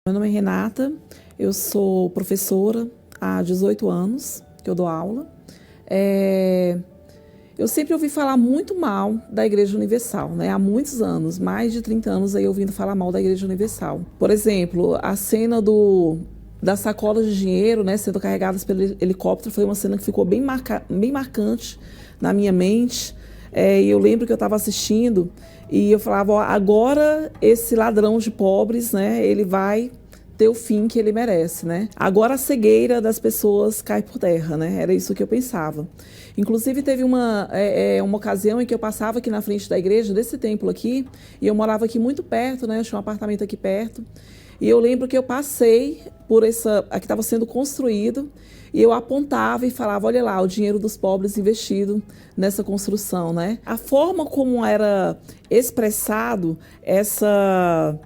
Meu nome é Renata, eu sou professora há 18 anos que eu dou aula. Eu sempre ouvi falar muito mal da Igreja Universal, né? Há muitos anos, mais de 30 anos aí ouvindo falar mal da Igreja Universal. Por exemplo, a cena das sacolas de dinheiro, né, sendo carregadas pelo helicóptero, foi uma cena que ficou bem marcante na minha mente. E eu lembro que eu estava assistindo e eu falava, ó, agora esse ladrão de pobres, né, ele vai ter o fim que ele merece, né? Agora a cegueira das pessoas cai por terra, né? Era isso que eu pensava. Inclusive teve uma ocasião em que eu passava aqui na frente da igreja, desse templo aqui, e eu morava aqui muito perto, né? Eu tinha um apartamento aqui perto. E eu lembro que eu passei por aqui estava sendo construído, e eu apontava e falava, olha lá, o dinheiro dos pobres investido nessa construção, né? A forma como era expressado essa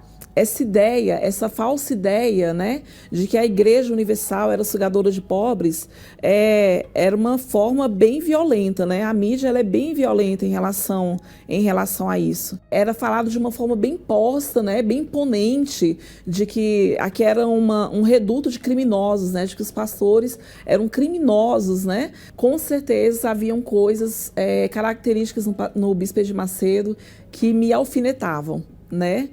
ideia, essa falsa ideia, né, de que a Igreja Universal era sugadora de pobres, era uma forma bem violenta, né? A mídia ela é bem violenta em relação a isso. Era falado de uma forma bem posta, né, bem imponente, de que aqui era um reduto de criminosos, né, de que os pastores eram criminosos, né? Com certeza haviam coisas características no Bispo Edir Macedo que me alfinetavam, né?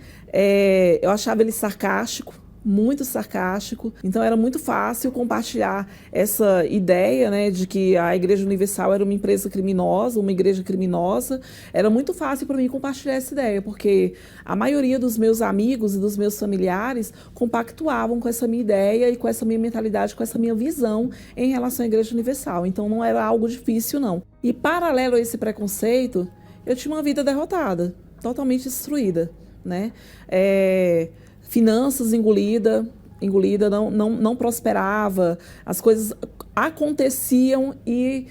Eu achava ele sarcástico, muito sarcástico, então era muito fácil compartilhar essa ideia, né, de que a Igreja Universal era uma empresa criminosa, uma igreja criminosa. Era muito fácil para mim compartilhar essa ideia, porque a maioria dos meus amigos e dos meus familiares compactuavam com essa minha ideia e com essa minha mentalidade, com essa minha visão em relação à Igreja Universal. Então não era algo difícil, não. E paralelo a esse preconceito, eu tinha uma vida derrotada, totalmente destruída, né? Finanças engolida, não prosperava, as coisas aconteciam e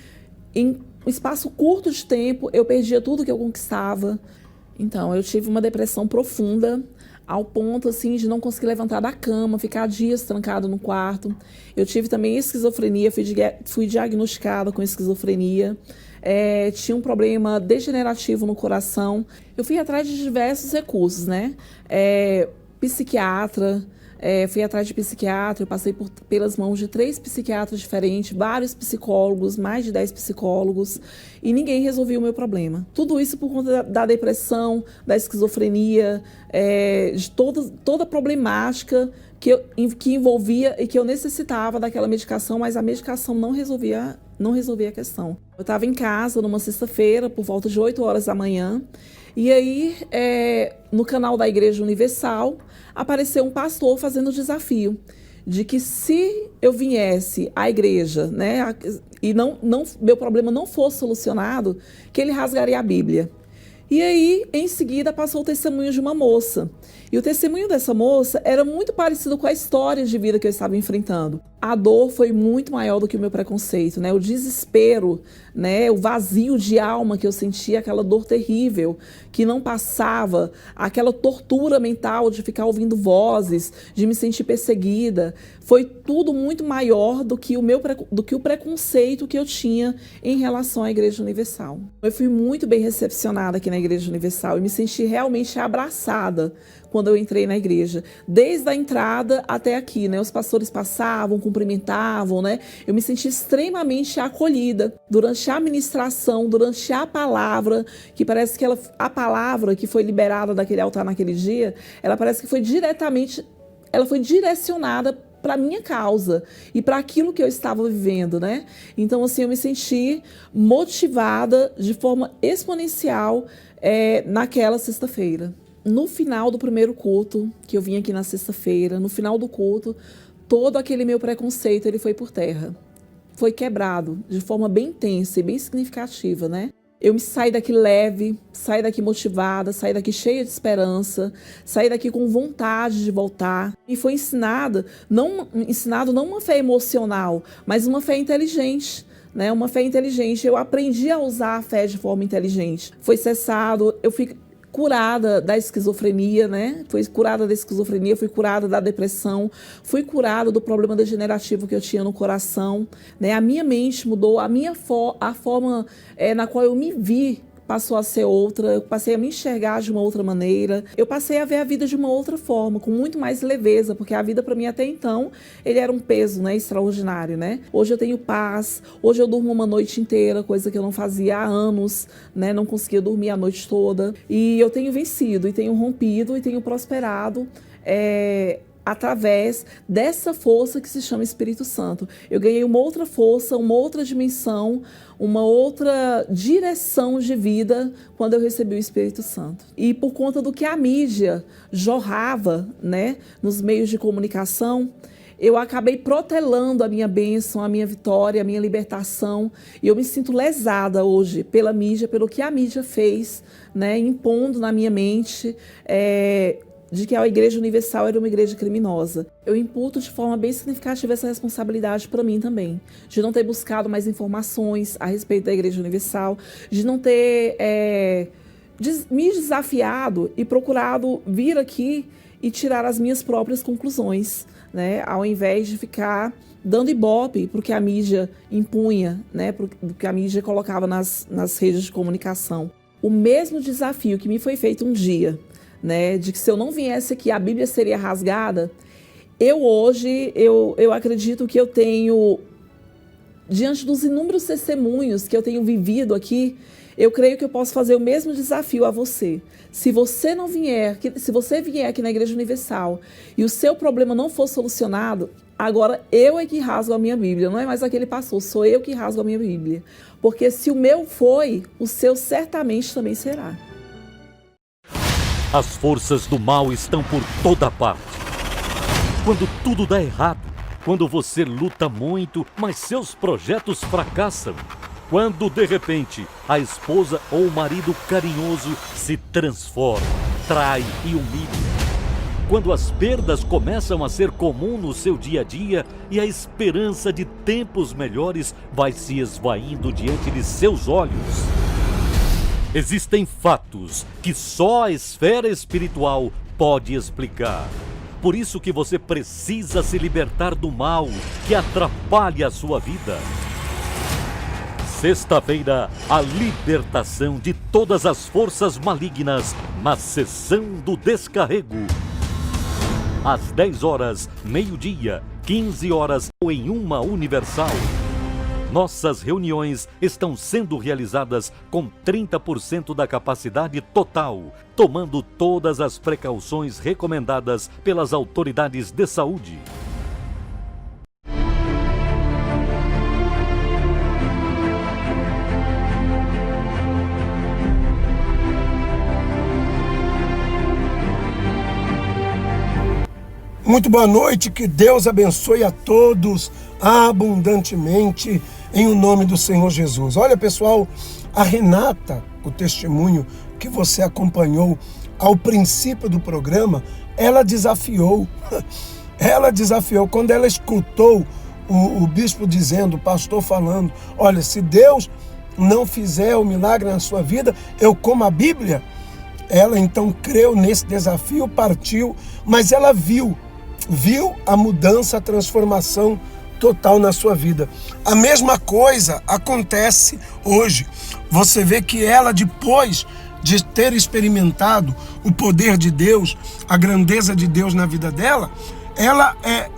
em um espaço curto de tempo eu perdia tudo que eu conquistava. Então eu tive uma depressão profunda, ao ponto assim de não conseguir levantar da cama, ficar dias trancado no quarto. Eu tive também esquizofrenia, fui diagnosticada com esquizofrenia. Tinha um problema degenerativo no coração. Eu fui atrás de diversos recursos, né? Psiquiatra, fui atrás de psiquiatra, eu passei pelas mãos de 3 psiquiatras diferentes, vários psicólogos, mais de 10 psicólogos, e ninguém resolvia o meu problema. Tudo isso por conta da depressão, da esquizofrenia, de toda a problemática que envolvia e que eu necessitava daquela medicação, mas a medicação não resolvia a questão. Eu estava em casa numa sexta-feira, por volta de 8 horas da manhã, e aí, no canal da Igreja Universal, apareceu um pastor fazendo o desafio de que se eu viesse à igreja, né, e meu problema não fosse solucionado, que ele rasgaria a Bíblia. E aí, em seguida, passou o testemunho de uma moça. E o testemunho dessa moça era muito parecido com a história de vida que eu estava enfrentando. A dor foi muito maior do que o meu preconceito, né? O desespero, né? O vazio de alma que eu sentia, aquela dor terrível que não passava, aquela tortura mental de ficar ouvindo vozes, de me sentir perseguida. Foi tudo muito maior do que o preconceito que eu tinha em relação à Igreja Universal. Eu fui muito bem recepcionada aqui na Igreja Universal e me senti realmente abraçada quando eu entrei na igreja, desde a entrada até aqui, né? Os pastores passavam, cumprimentavam, né? Eu me senti extremamente acolhida durante a ministração, durante a palavra, que parece que a palavra que foi liberada daquele altar naquele dia, ela parece que foi direcionada para minha causa e para aquilo que eu estava vivendo, né? Então, assim, eu me senti motivada de forma exponencial naquela sexta-feira. No final do primeiro culto, que eu vim aqui na sexta-feira, no final do culto, todo aquele meu preconceito ele foi por terra. Foi quebrado de forma bem intensa e bem significativa, né? Eu me saí daqui leve, saí daqui motivada, saí daqui cheia de esperança, saí daqui com vontade de voltar. E foi ensinado não uma fé emocional, mas uma fé inteligente. Né? Uma fé inteligente. Eu aprendi a usar a fé de forma inteligente. Foi cessado, eu fui curada da esquizofrenia, né? Fui curada da esquizofrenia, fui curada da depressão, fui curada do problema degenerativo que eu tinha no coração, né? A minha mente mudou, a forma na qual eu me vi passou a ser outra, eu passei a me enxergar de uma outra maneira, eu passei a ver a vida de uma outra forma, com muito mais leveza, porque a vida para mim até então, ele era um peso, né, extraordinário, né? Hoje eu tenho paz, hoje eu durmo uma noite inteira, coisa que eu não fazia há anos, né? Não conseguia dormir a noite toda, e eu tenho vencido, e tenho rompido, e tenho prosperado, através dessa força que se chama Espírito Santo. Eu ganhei uma outra força, uma outra dimensão, uma outra direção de vida quando eu recebi o Espírito Santo. E por conta do que a mídia jorrava, né, nos meios de comunicação, eu acabei protelando a minha bênção, a minha vitória, a minha libertação. E eu me sinto lesada hoje pela mídia, pelo que a mídia fez, né, impondo na minha mente de que a Igreja Universal era uma igreja criminosa. Eu imputo de forma bem significativa essa responsabilidade para mim também, de não ter buscado mais informações a respeito da Igreja Universal, de não ter me desafiado e procurado vir aqui e tirar as minhas próprias conclusões, né? Ao invés de ficar dando ibope para o que a mídia impunha, né? Para o que a mídia colocava nas redes de comunicação. O mesmo desafio que me foi feito um dia, né, de que se eu não viesse aqui a Bíblia seria rasgada, hoje acredito que eu tenho, diante dos inúmeros testemunhos que eu tenho vivido aqui, eu creio que eu posso fazer o mesmo desafio a você. Se você vier aqui na Igreja Universal e o seu problema não for solucionado, agora eu é que rasgo a minha Bíblia, não é mais aquele pastor, sou eu que rasgo a minha Bíblia. Porque se o meu foi, o seu certamente também será. As forças do mal estão por toda parte. Quando tudo dá errado, quando você luta muito, mas seus projetos fracassam. Quando, de repente, a esposa ou o marido carinhoso se transforma, trai e humilha. Quando as perdas começam a ser comum no seu dia a dia e a esperança de tempos melhores vai se esvaindo diante de seus olhos. Existem fatos que só a esfera espiritual pode explicar. Por isso que você precisa se libertar do mal que atrapalha a sua vida. Sexta-feira, a libertação de todas as forças malignas na sessão do descarrego. Às 10 horas, meio-dia, 15 horas ou em uma Universal. Nossas reuniões estão sendo realizadas com 30% da capacidade total, tomando todas as precauções recomendadas pelas autoridades de saúde. Muito boa noite, que Deus abençoe a todos abundantemente em o nome do Senhor Jesus. Olha, pessoal, a Renata, o testemunho que você acompanhou ao princípio do programa, ela desafiou quando ela escutou o bispo dizendo, o pastor falando, olha, se Deus não fizer o milagre na sua vida, eu como a Bíblia. Ela então creu nesse desafio, partiu, mas ela viu a mudança, a transformação total na sua vida. A mesma coisa acontece hoje. Você vê que ela, depois de ter experimentado o poder de Deus, a grandeza de Deus na vida dela,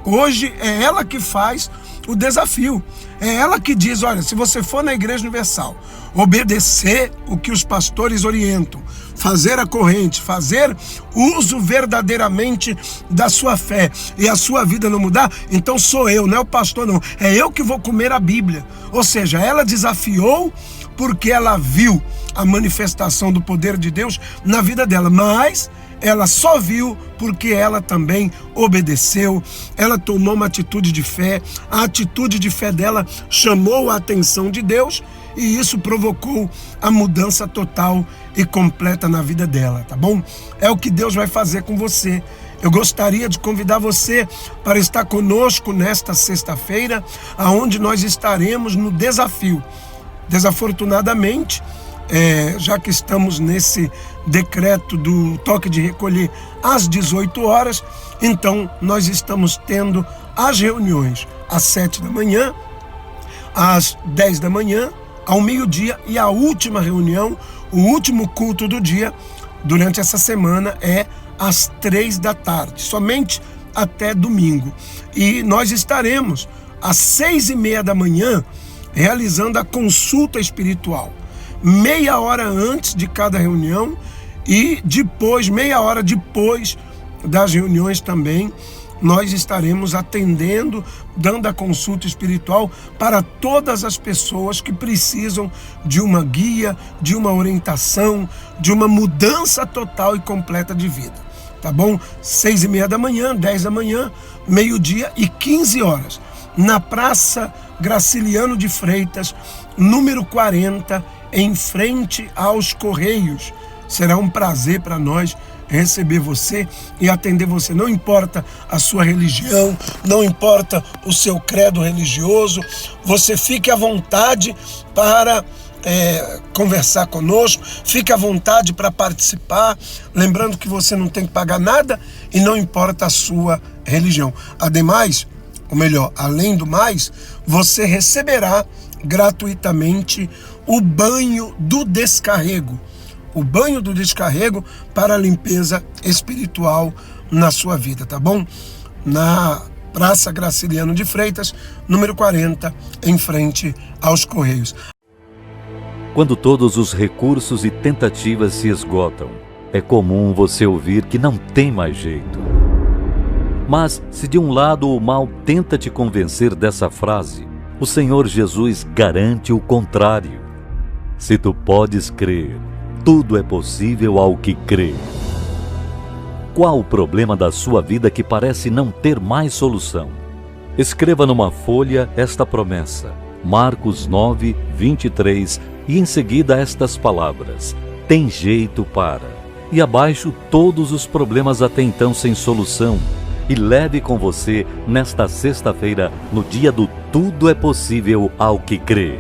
hoje é ela que faz o desafio. É ela que diz, olha, se você for na Igreja Universal, obedecer o que os pastores orientam, fazer a corrente, fazer uso verdadeiramente da sua fé e a sua vida não mudar, então sou eu, não é o pastor não, é eu que vou comer a Bíblia. Ou seja, ela desafiou porque ela viu a manifestação do poder de Deus na vida dela, mas ela só viu porque ela também obedeceu, ela tomou uma atitude de fé, a atitude de fé dela chamou a atenção de Deus e isso provocou a mudança total e completa na vida dela, tá bom? É o que Deus vai fazer com você. Eu gostaria de convidar você para estar conosco nesta sexta-feira, aonde nós estaremos no desafio. Desafortunadamente, já que estamos nesse decreto do toque de recolher às 18 horas, então nós estamos tendo as reuniões às 7 da manhã, às 10 da manhã, ao meio-dia e a última reunião O último culto do dia, durante essa semana, é às 3 da tarde, somente até domingo. E nós estaremos às 6:30 da manhã realizando a consulta espiritual. Meia hora antes de cada reunião e depois, meia hora depois das reuniões também, nós estaremos atendendo, dando a consulta espiritual para todas as pessoas que precisam de uma guia, de uma orientação, de uma mudança total e completa de vida. Tá bom? 6:30 da manhã, 10 da manhã, meio-dia e 15 horas. Na Praça Graciliano de Freitas, número 40, em frente aos Correios. Será um prazer para nós receber você e atender você. Não importa a sua religião, não importa o seu credo religioso, você fique à vontade para conversar conosco, fique à vontade para participar, lembrando que você não tem que pagar nada e não importa a sua religião. Ademais, ou melhor, além do mais, você receberá gratuitamente o banho do descarrego. O banho do descarrego para a limpeza espiritual na sua vida, tá bom? Na Praça Graciliano de Freitas, número 40, em frente aos Correios. Quando todos os recursos e tentativas se esgotam, é comum você ouvir que não tem mais jeito. Mas, se de um lado o mal tenta te convencer dessa frase, o Senhor Jesus garante o contrário. Se tu podes crer, tudo é possível ao que crê. Qual o problema da sua vida que parece não ter mais solução? Escreva numa folha esta promessa, Marcos 9, 23, e em seguida estas palavras: tem jeito para. E abaixo todos os problemas até então sem solução. E leve com você nesta sexta-feira, no dia do Tudo é Possível ao que crê.